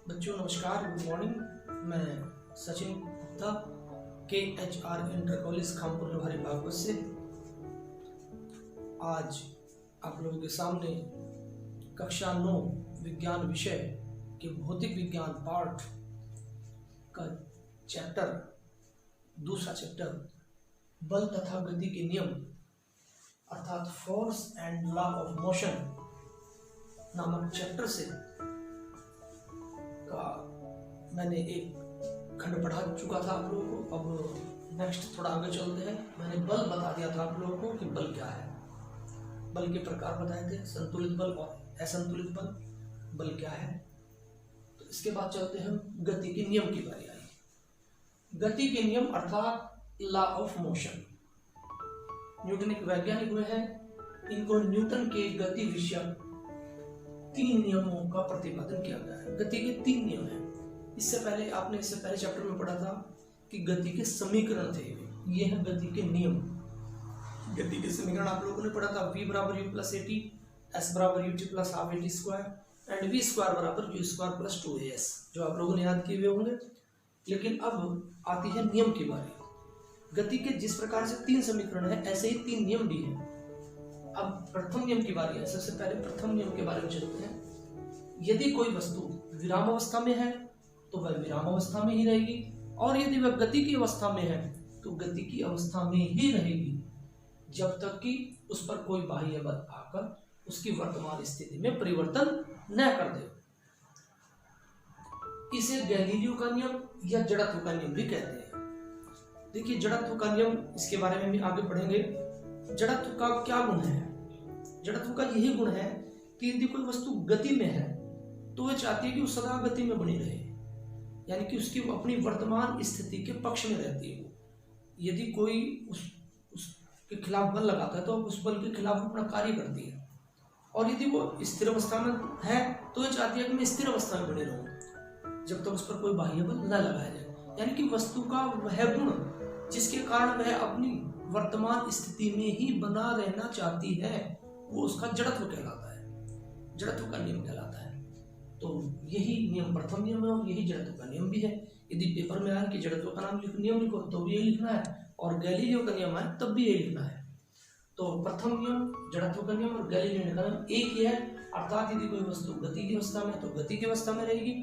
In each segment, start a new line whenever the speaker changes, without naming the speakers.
बच्चों नमस्कार, good morning. मैं Sachin Gupta KHR inter college Khampur Lohari Baghpat से आज आप लोगों के सामने कक्षा 9 विज्ञान विषय के भौतिक विज्ञान पार्ट का दूसरा चैप्टर बल तथा गति के नियम अर्थात force and law of motion नामक चैप्टर से का मैंने एक खंड पढ़ा चुका था आप लोगों को। अब नेक्स्ट थोड़ा आगे चलते हैं। मैंने बल बता दिया था आप लोगों को कि बल क्या है। बल के प्रकार बताए थे, संतुलित बल और असंतुलित बल। बल क्या है, तो इसके बाद चलते हैं गति के नियम की बारी आई। गति के नियम अर्थात लॉ ऑफ मोशन न्यूटन एक वैज्ञानिक हुए हैं। इनको न्यूटन के गति विषयक 3 नियमों का प्रतिपादन किया गया है। गति के 3 नियम हैं। इससे पहले चैप्टर में पढ़ा था कि गति के समीकरण थे। ये है गति के नियम। गति के समीकरण आप लोगों ने पढ़ा था। v बराबर u प्लस at, s बराबर ut plus half at square and v square बराबर u स्क्वायर प्लस 2as, जो आप लोगों ने याद किए हुए होंगे। लेकिन अब आती है नियम की बारी। गति के जिस प्रकार से 3 समीकरण है, ऐसे ही 3 नियम भी हैं। अब प्रथम नियम की बारी है। सबसे पहले प्रथम नियम के बारे में चलते हैं। यदि कोई वस्तु विराम अवस्था में है तो वह विराम अवस्था में ही रहेगी, और यदि वह गति की अवस्था में है तो गति की अवस्था में ही रहेगी, जब तक कि उस पर कोई बाह्य बल आकर उसकी वर्तमान स्थिति में परिवर्तन न कर दे। इसे गैलीलियो का नियम या जड़त्व का नियम भी कहते हैं। देखिए, जड़त्व का नियम, इसके बारे में भी आगे पढ़ेंगे। जड़त्व का क्या गुण है? जड़त्व का यही गुण है कि यदि कोई वस्तु गति में है तो वह चाहती है कि वो सदा गति में बनी रहे, यानी कि उसकी अपनी वर्तमान स्थिति के पक्ष में रहती है। यदि कोई उसके खिलाफ बल लगाता है तो उस बल के खिलाफ अपना कार्य करती है, और यदि वो स्थिर अवस्था में है तो वह चाहती है कि मैं स्थिर अवस्था में बनी रहूं जब तक उस पर कोई बाह्य बल न लगाया जाए। यानी कि वस्तु का वह गुण जिसके कारण वह अपनी वर्तमान स्थिति में ही बना रहना चाहती है, वो उसका जड़त्व कहलाता है, जड़त्व का नियम कहलाता है। तो यही नियम प्रथम नियम है और यही जड़त्व का नियम भी है। यदि पेपर में आए कि जड़त्व का नियम लिखो तो भी यही लिखना है, और गैलीलियो का नियम आए तब भी यही लिखना है। तो प्रथम नियम जड़त्व का नियम और गैलीलियो का नियम एक ही है, अर्थात यदि कोई वस्तु गति की अवस्था में तो गति की अवस्था में रहेगी,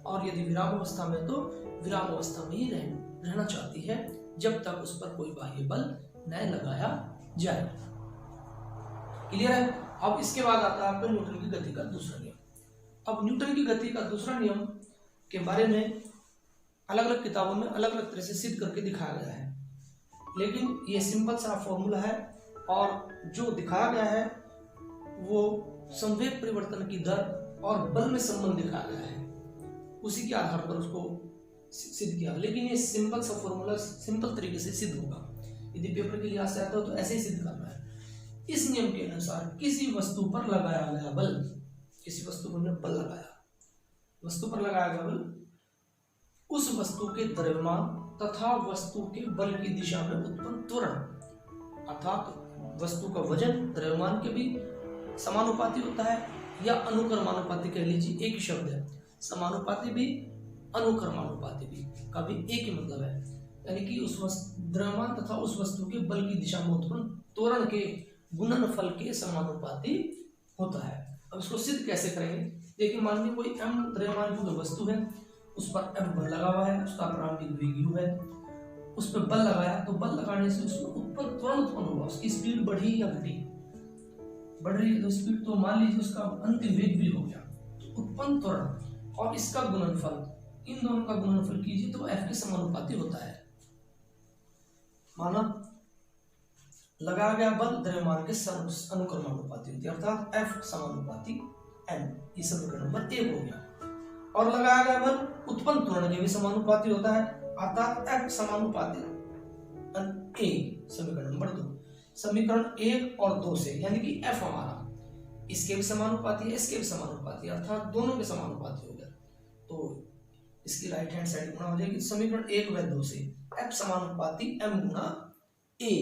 और यदि विराम अवस्था में तो विराम अवस्था में ही रहना चाहती है, जब तक उस पर कोई बाह्य बल न लगाया जाए। क्लियर है? अब इसके बाद आता है आपको न्यूटन की गति का दूसरा नियम। अब न्यूटन की गति का दूसरा नियम के बारे में अलग अलग किताबों में अलग अलग तरह से सिद्ध करके दिखाया गया है, लेकिन ये सिंपल सा फॉर्मूला है, और जो दिखाया गया है वो संवेग परिवर्तन की दर और बल में संबंध दिखाया गया है, उसी के आधार पर उसको सिद्ध किया। लेकिन ये सिंपल सा फॉर्मूला सिंपल तरीके से सिद्ध होगा। यदि पेपर के लिहाज से आता हो तो ऐसे ही सिद्ध करना है। इस नियम के अनुसार किसी वस्तु पर लगाया गया बल, किसी वस्तु पर बल लगाया, वस्तु पर लगाया गया बल उस वस्तु के द्रव्यमान तथा वस्तु के बल की दिशा में उत्पन्न त्वरण, अर्थात वस्तु का वजन द्रव्यमान के भी समानुपाती होता है, या अनुक्रमानुपाती कह लीजिए, एक ही शब्द है। समानुपाती भी अनुक्रमानुपाती भी का भी एक ही मतलब है, यानी कि उस द्रव्यमान तथा उस वस्तु के बल की दिशा में उत्पन्न त्वरण के गुणनफल के समानुपाती होता है। अब इसको सिद्ध कैसे करेंगे? देखिए, मान लीजिए कोई m द्रव्यमान की वस्तु है, उस पर f बल लगा हुआ है, उसका प्रारंभिक वेग u है, उस पर बल लगाया तो बल लगाने से उसमें त्वरण उत्पन्न हुआ। उसकी स्पीड बढ़ी या घटी? बढ़ रही है तो स्पीड, तो मान लीजिए उसका अंतिम वेग भी हो गया, तो उत्पन्न त्वरण और इसका गुणनफल, इन दोनों का गुणनफल कीजिए तो f के समानुपाती होता है। माना लगाया गया बल द्रव्यमान के अनुक्रमानुपाती होती है, अर्थात f समानुपाती n, ये समीकरण नंबर 1 हो गया। और लगाया गया बल उत्पन्न त्वरण के भी समानुपाती होता है, अर्थात f समानुपाती a, समीकरण नंबर 2। समीकरण 1 और 2 से, यानी कि f हमारा इसके भी समानुपाती है, इसके भी समानुपाती है, अर्थात दोनों के समानुपाती हो गया, तो इसकी राइट हैंड साइड गुणा हो जाएगी। समीकरण 1 व 2 से f समानुपाती m गुणा a,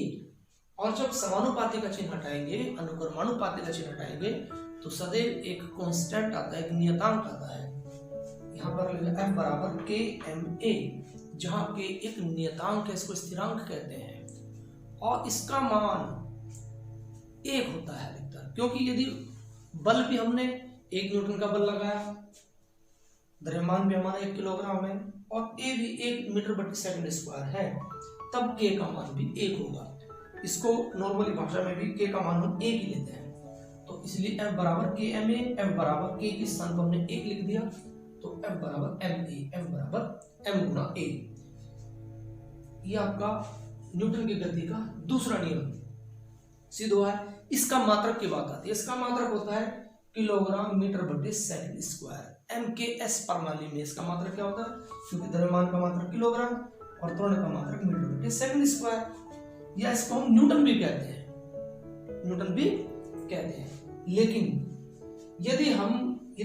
और जब समानुपाती का चिन्ह हटाएंगे, अनुक्रमानुपाती का चिन्ह हटाएंगे, तो सदैव एक कांस्टेंट आता है, एक नियतांक आता है। यहाँ पर F बराबर के एम ए, जहाँ के एक नियतांक है, इसको स्थिरांक कहते हैं, और इसका मान 1 होता है अधिकतर, क्योंकि यदि बल भी हमने 1 न्यूटन का बल लगाया, द्रव्यमान भी हमारा 1 किलोग्राम है, और ए भी 1 मीटर प्रति सेकंड स्क्वायर है, तब के का मान भी 1 होगा। इसको नॉर्मली भाषा में भी के का मान हम 1 ही लेते हैं, तो इसलिए F बराबर के एम ए, F बराबर के के स्थान पर हमने 1 लिख दिया, तो F बराबर एम ए, F बराबर m गुना ए। ये आपका न्यूटन की गति का दूसरा नियम सिद्ध हुआ है। इसका मात्रक की बात आती है, इसका मात्रक होता है किलोग्राम मीटर बटे सेकंड स्क्वायर। MKS प्रणाली में इसका मात्रक क्या होता है, क्योंकि द्रव्यमान का मात्रक किलोग्राम और त्वरण का मात्रक मीटर बटे सेकंड स्क्वायर, या इसको हम न्यूटन भी कहते हैं, न्यूटन भी कहते हैं। लेकिन यदि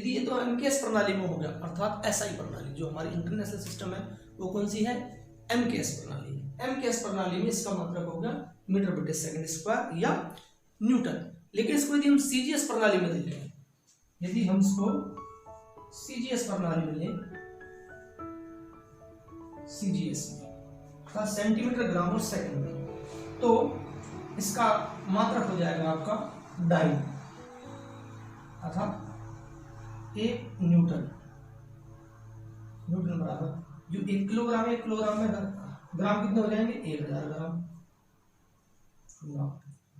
ये तो MKS प्रणाली में हो गया, अर्थात SI प्रणाली जो हमारी इंटरनेशनल सिस्टम है वो कौन सी है, MKS प्रणाली। MKS प्रणाली में इसका मात्रक हो गया मीटर बटे सेकंड स्क्वायर या न्यूटन। लेकिन इसको यदि हम CGS प्रणाली में देखें, यदि हम इसको CGS प्रणाली में लें, CGS का सेंटीमीटर ग्राम और सेकंड में, तो इसका मात्रक हो जाएगा आपका डाइन, अर्थात 1 न्यूटन। न्यूटन बराबर जो 1 किलोग्राम है, 1 किलोग्राम में ग्राम कितने हो जाएंगे, 1000 ग्राम।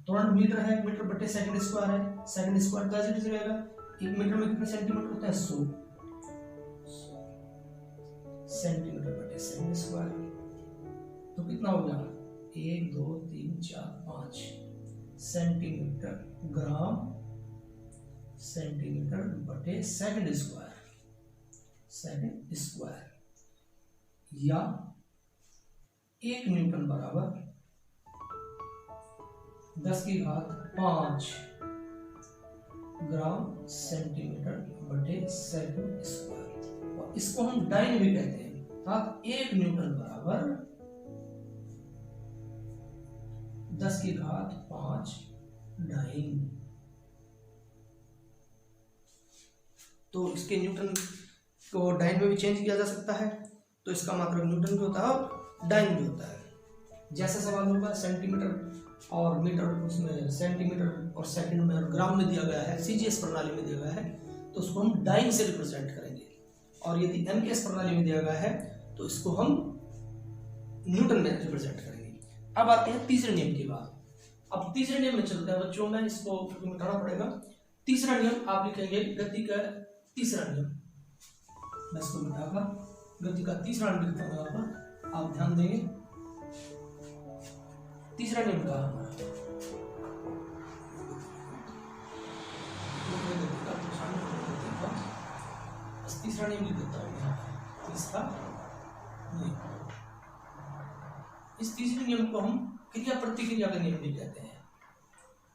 त्वरण मीटर है, मीटर बटे सेकंड स्क्वायर है, सेकंड स्क्वायर का एज रहेगा, 1 मीटर में कितने सेंटीमीटर होता है, 100 सेंटीमीटर बटे सेकंड स्क्वायर, तो कितना हो गया, 1 2 3 4 5 सेंटीमीटर ग्राम सेंटीमीटर बटे सेकंड स्क्वायर, या 1 न्यूटन बराबर 10 की घात 5 ग्राम सेंटीमीटर बटे सेकंड स्क्वायर, और इसको हम डाइन भी कहते हैं, अर्थात 1 न्यूटन बराबर 10 की घात 5 डाइन। तो इसके न्यूटन को डाइन में भी चेंज किया जा सकता है, तो इसका मात्रक न्यूटन भी होता है और डाइन भी होता है। जैसा सवाल होगा सेंटीमीटर और मीटर, उसमें सेंटीमीटर और सेकंड में और ग्राम में दिया गया है, CGS प्रणाली में दिया गया है, तो उसको हम डाइन से रिप्रेजेंट करेंगे, और यदि MKS प्रणाली में दिया गया है तो इसको हम न्यूटन में रिप्रेजेंट करेंगे। अब आते हैं तीसरे नियम की बात। अब तीसरे नियम में चलते हैं बच्चों में, इसको मिटाना पड़ेगा। तीसरा नियम आप लिखेंगे गति का तीसरा नियम, मैं इसको मिटाकर गति का तीसरा नियम लिखता हूं यहाँ पर, आप ध्यान देंगे। तीसरा नियम क्या है हमारा, तीसरा नियम लिख देता हूँ यहाँ पर, तीसरा नियम। इस तीसरे नियम को हम क्रिया प्रतिक्रिया का नियम भी कहते हैं,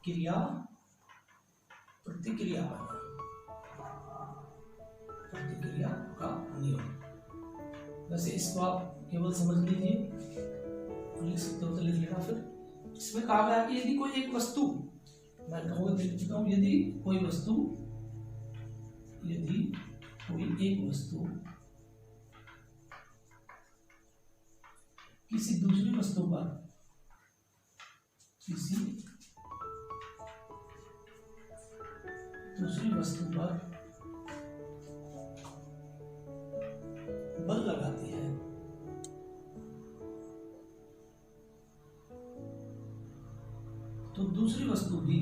क्रिया प्रतिक्रिया का नियम। वैसे इसको आप केवल समझ लीजिए, लिख सकते हो तो लिख लेना। फिर इसमें कहा गया कि यदि कोई एक वस्तु, मैं कहूँगा लिख चुका हूँ, यदि कोई एक वस्तु किसी दूसरी वस्तु पर बल लगाती है, तो दूसरी वस्तु भी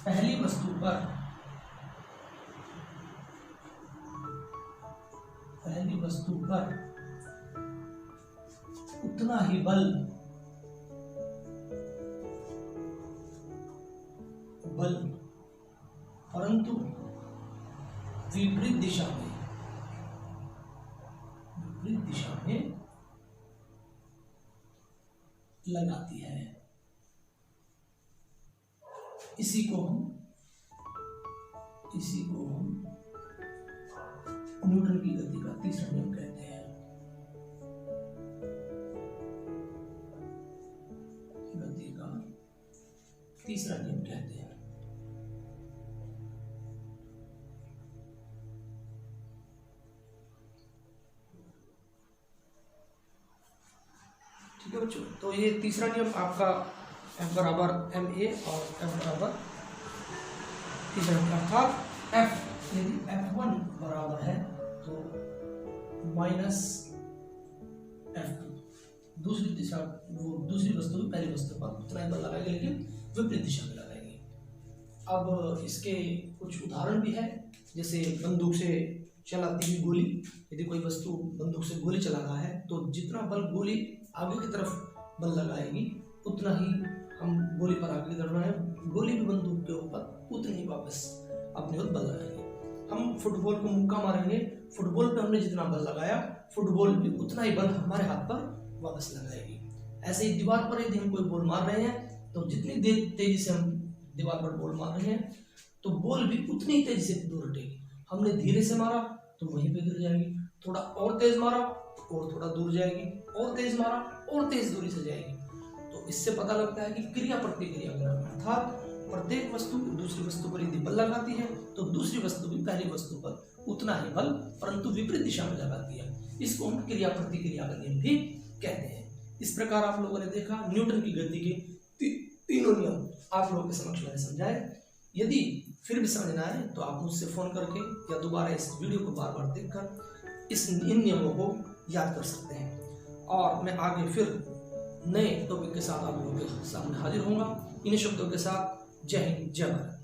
पहली वस्तु पर उतना ही बल परंतु विपरीत दिशा में लगाती है। इसी को हम न्यूटन की गति का तीसरा नियम कहते हैं। गति का तीसरा नियम कहते हैं। ठीक है बच्चों, तो ये तीसरा नियम आपका F बराबर ma और F बराबर तीसरा नियम, अर्थात F यदि F1 बराबर है तो माइनस F2, दूसरी दिशा वो दूसरी वस्तु की पहली वस्तु पर उतना ही बल लगाएगी लेकिन विपरीत दिशा में लगाएगी। अब इसके कुछ उदाहरण भी है, जैसे बंदूक से चलाती हुई गोली, यदि कोई वस्तु बंदूक से गोली चला रहा है तो जितना बल गोली आगे की तरफ बल लगाएगी उतना ही हम गोली पर आगे की तरफ लगाएंगे, गोली भी बंदूक के ऊपर उतनी ही वापस अपने ओर बल लगाएंगे। हम फुटबॉल को मुक्का मारेंगे, फुटबॉल पे हमने जितना बल लगाया फुटबॉल भी उतना ही बल हमारे हाथ पर वापस लगाएगी। ऐसे ही दीवार पर यदि हम कोई बॉल मार रहे हैं तो जितनी देर तेजी से हम दीवार पर बॉल मार रहे हैं तो बॉल भी उतनी ही तेजी से दूर हटेगी। हमने धीरे से मारा तो वहीं पे गिर जाएगी, थोड़ा और तेज मारा और थोड़ा दूर जाएगी, और तेज मारा और तेज दूरी से जाएगी। तो इससे पता लगता है कि क्रिया प्रतिक्रिया का नाम, अर्थात प्रत्येक वस्तु दूसरी वस्तु पर यदि बल लगाती है तो दूसरी वस्तु भी पहली वस्तु पर उतना ही बल परंतु विपरीत दिशा में लगाती है। इसको हम क्रिया प्रतिक्रिया का नियम भी कहते हैं। इस प्रकार आप लोगों ने देखा न्यूटन की गति के तीनों नियम आप लोगों के समक्ष मैंने समझाए। यदि फिर भी समझ ना आए तो आप मुझसे फोन करके या दोबारा इस वीडियो को बार बार देखकर इन नियमों को याद कर सकते हैं। और मैं आगे फिर नए टॉपिक के साथ आप लोगों के सामने हाजिर होऊंगा। इन शब्दों के साथ जय हिंद, जय भारत।